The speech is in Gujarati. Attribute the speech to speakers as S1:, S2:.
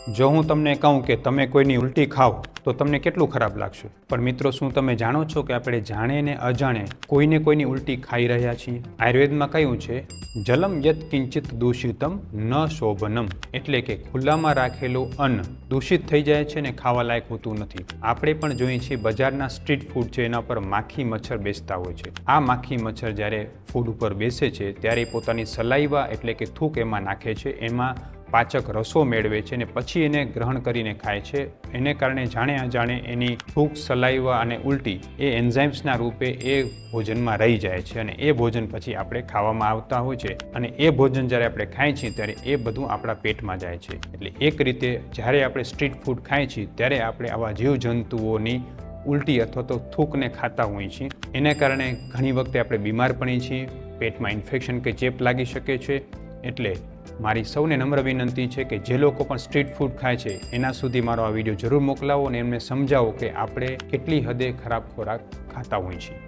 S1: જો હું તમને કહું કે તમે કોઈની ઉલટી ખાઓ તો તમને કેટલું ખરાબ લાગશે, પણ મિત્રો શું તમે જાણો છો કે આપણે જાણે ને અજાણે કોઈની ઉલટી ખાઈ રહ્યા છીએ? આયુર્વેદમાં કહ્યું છે, જલમ યત કિંચિત દૂષિતમ ન શોભનમ, એટલે કે ખુલ્લામાં રાખેલું અન્ન દૂષિત થઈ જાય છે ને ખાવા લાયક હોતું નથી. આપણે પણ જોઈએ છીએ બજારના સ્ટ્રીટ ફૂડ છે એના પર માખી મચ્છર બેસતા હોય છે. આ માખી મચ્છર જ્યારે ફૂડ ઉપર બેસે છે ત્યારે પોતાની સલાઈવા એટલે કે થૂક એમાં નાખે છે, એમાં પાચક રસો મેળવે છે અને પછી એને ગ્રહણ કરીને ખાય છે. એને કારણે જાણે અજાણે એની થૂક, સલાઈવા અને ઉલટી એ એન્ઝાઇમ્સના રૂપે એ ભોજનમાં રહી જાય છે અને એ ભોજન પછી આપણે ખાવામાં આવતા હોય છે અને એ ભોજન જ્યારે આપણે ખાઈએ છીએ ત્યારે એ બધું આપણા પેટમાં જાય છે. એટલે એક રીતે જ્યારે આપણે સ્ટ્રીટ ફૂડ ખાઈએ છીએ ત્યારે આપણે આવા જીવજંતુઓની ઉલટી અથવા તો થૂકને ખાતા હોઈએ છીએ. એને કારણે ઘણી વખતે આપણે બીમાર પડીએ છીએ, પેટમાં ઇન્ફેક્શન કે ચેપ લાગી શકે છે. એટલે મારી સૌને નમ્ર વિનંતી છે કે જે લોકો પણ સ્ટ્રીટ ફૂડ ખાય છે એના સુધી મારો આ વિડીયો જરૂર મોકલાવો અને એમને સમજાવો કે આપણે કેટલી હદે ખરાબ ખોરાક ખાતા હોઈએ છીએ.